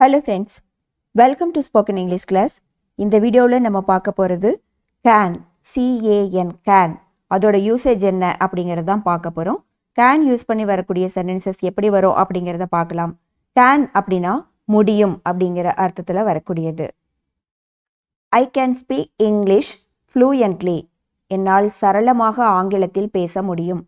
Hello friends, welcome to Spoken English class. இந்த வீடியோவில் நம்ம பார்க்க போகிறது can, C-A-N, can அதோட யூசேஜ் என்ன அப்படிங்கிறது தான் பார்க்க போகிறோம். can யூஸ் பண்ணி வரக்கூடிய சென்டென்சஸ் எப்படி வரும் அப்படிங்கிறத பார்க்கலாம். can அப்படின்னா முடியும் அப்படிங்கிற அர்த்தத்தில் வரக்கூடியது. I can speak English fluently. என்னால் சரளமாக ஆங்கிலத்தில் பேச முடியும்.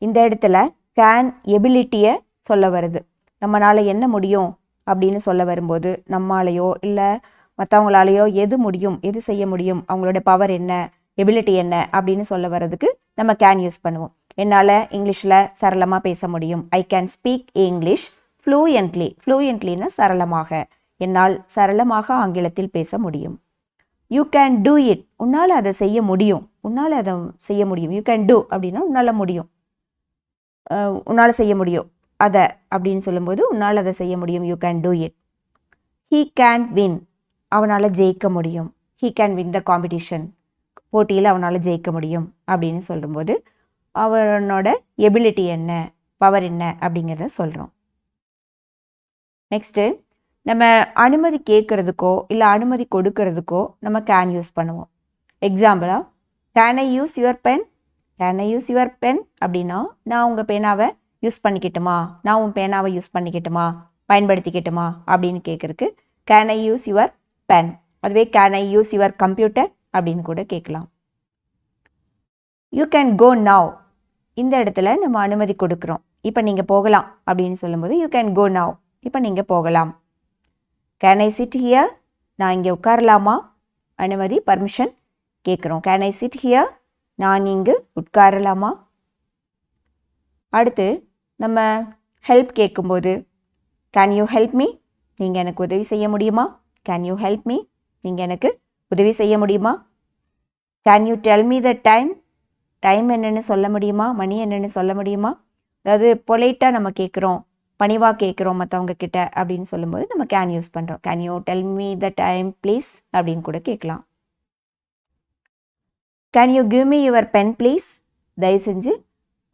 இந்த இடத்துல can எபிலிட்டியை சொல்ல வருது. நம்மளால் என்ன முடியும் அப்படின்னு சொல்ல வரும்போது நம்மளாலேயோ இல்லை மற்றவங்களாலேயோ எது முடியும், எது செய்ய முடியும், அவங்களோட பவர் என்ன, எபிலிட்டி என்ன அப்படின்னு சொல்ல வர்றதுக்கு நம்ம கேன் யூஸ் பண்ணுவோம். என்னால் இங்கிலீஷில் சரளமாக பேச முடியும். I can speak English fluently. ஃப்ளூயன்ட்லின்னா சரளமாக. என்னால் சரளமாக ஆங்கிலத்தில் பேச முடியும். You can do it. உன்னால் அதை செய்ய முடியும். உன்னால் அதை செய்ய முடியும். யூ கேன் டூ அப்படின்னா உன்னால் முடியும், உன்னால் செய்ய முடியும் அதை அப்படின்னு சொல்லும்போது உன்னால் அதை செய்ய முடியும். You can do it. He can win. அவனால் ஜெயிக்க முடியும். He can win the competition. போட்டியில் அவனால் ஜெயிக்க முடியும் அப்படின்னு சொல்லும்போது அவனோட எபிலிட்டி என்ன, பவர் என்ன அப்படிங்கிறத சொல்கிறோம். நெக்ஸ்ட்டு நம்ம அனுமதி கேட்குறதுக்கோ இல்லை அனுமதி கொடுக்கறதுக்கோ நம்ம கேன் யூஸ் பண்ணுவோம். எக்ஸாம்பிளாக can I use your pen. Can I use your pen அப்படின்னா நான் உங்கள் பேனாவை யூஸ் பண்ணிக்கிட்டுமா, நான் உன் பேனாவை யூஸ் பண்ணிக்கிட்டுமா, பயன்படுத்திக்கிட்டுமா அப்படின்னு கேட்குறதுக்கு can I use your pen. அதுவே can I use your computer அப்படின்னு கூட கேட்கலாம். You can go now. இந்த இடத்துல நம்ம அனுமதி கொடுக்குறோம். இப்போ நீங்கள் போகலாம் அப்படின்னு சொல்லும்போது யூ கேன் கோ நவ். இப்போ நீங்கள் போகலாம். Can I sit here. நான் இங்கே உட்காரலாமா. அனுமதி, பர்மிஷன் கேட்குறோம். Can I sit here. நான் இங்கு உட்காரலாமா. அடுத்து நம்ம ஹெல்ப் கேட்கும்போது கேன் யூ ஹெல்ப் மீ. நீங்கள் எனக்கு உதவி செய்ய முடியுமா. Can you help me. நீங்கள் எனக்கு உதவி செய்ய முடியுமா. Can you tell me the time. Time என்னென்னு சொல்ல முடியுமா, மணி என்னென்னு சொல்ல முடியுமா. அதாவது பொலைட்டாக நம்ம கேட்குறோம், பணிவாக கேட்குறோம் மற்றவங்க கிட்ட அப்படின்னு சொல்லும்போது நம்ம கேன் யூஸ் பண்ணுறோம். Can you tell me the time please அப்படின்னு கூட கேட்கலாம். Can you give me your pen please. தயவு செஞ்சு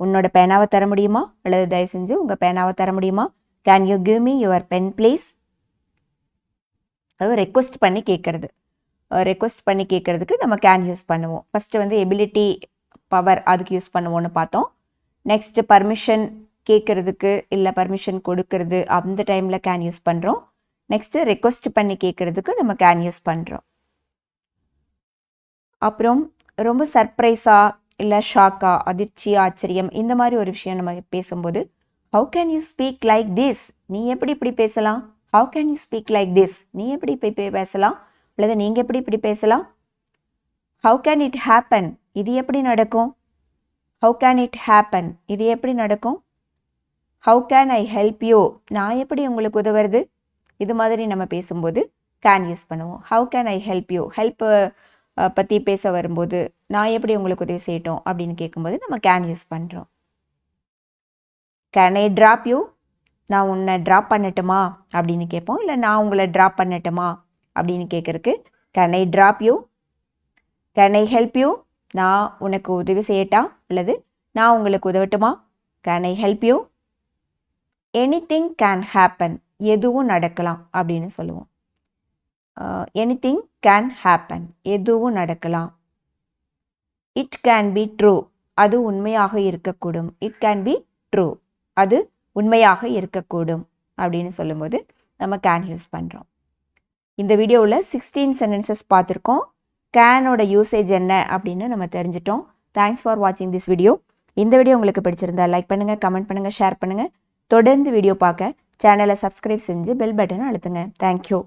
உன்னோட பேனாவை தர முடியுமா, அல்லது தயவு செஞ்சு உங்கள் பேனாவை தர முடியுமா. Can you give me your pen please. அதாவது ரெக்வஸ்ட் பண்ணி கேட்குறது. ரெக்வஸ்ட் பண்ணி கேட்குறதுக்கு நம்ம கேன் யூஸ் பண்ணுவோம். ஃபஸ்ட்டு வந்து எபிலிட்டி, பவர் அதுக்கு யூஸ் பண்ணுவோன்னு பார்த்தோம். நெக்ஸ்ட்டு பர்மிஷன் கேட்குறதுக்கு இல்லை பர்மிஷன் கொடுக்கறது அந்த டைமில் கேன் யூஸ் பண்ணுறோம். நெக்ஸ்ட்டு ரெக்வஸ்ட் பண்ணி கேட்குறதுக்கு நம்ம கேன் யூஸ் பண்ணுறோம். அப்புறம் ரொம்ப சர்ப்ரைஸாக இல்லை ஷாக்கா, அதிர்ச்சி, ஆச்சரியம் இந்த மாதிரி ஒரு விஷயம் நம்ம பேசும்போது how can you speak like this. நீ எப்படி இப்படி பேசலாம். How can you speak like this. நீ எப்படி இப்படி பேசலாம், அல்லது நீங்கள் எப்படி இப்படி பேசலாம். How can it happen. இது எப்படி நடக்கும். How can it happen. இது எப்படி நடக்கும். How can I help you. நான் எப்படி உங்களுக்கு உதவுறது. இது மாதிரி நம்ம பேசும்போது கேன் யூஸ் பண்ணுவோம். How can I help you. Help பற்றி பேச வரும்போது நான் எப்படி உங்களுக்கு உதவி செய்யட்டும் அப்படின்னு கேட்கும்போது நம்ம கேன் யூஸ் பண்ணுறோம். Can I drop you. நான் உன்னை ட்ராப் பண்ணட்டுமா அப்படின்னு கேட்போம். இல்லை நான் உங்களை ட்ராப் பண்ணட்டுமா அப்படின்னு கேட்குறக்கு can I drop you. Can I help you. நான் உனக்கு உதவி செய்யட்டா, அல்லது நான் உங்களுக்கு உதவட்டுமா. Can I help you. Anything can happen. எதுவும் நடக்கலாம் அப்படின்னு சொல்லுவோம். Anything can happen. எதுவும் நடக்கலாம். It can be true. அது உண்மையாக இருக்கக்கூடும். It can be true. அது உண்மையாக இருக்கக்கூடும் அப்படின்னு சொல்லும்போது நம்ம கேன் யூஸ் பண்ணுறோம். இந்த வீடியோவில் 16 சென்டென்சஸ் பார்த்துருக்கோம். கேனோட யூசேஜ் என்ன அப்படின்னு நம்ம தெரிஞ்சிட்டோம். தேங்க்ஸ் ஃபார் வாட்சிங் திஸ் வீடியோ. இந்த வீடியோ உங்களுக்கு பிடிச்சிருந்தா லைக் பண்ணுங்கள், கமெண்ட் பண்ணுங்கள், ஷேர் பண்ணுங்கள். தொடர்ந்து வீடியோ பார்க்க சேனலை சப்ஸ்கிரைப் செஞ்சு பெல் பட்டனை அழுத்துங்க. தேங்க்யூ.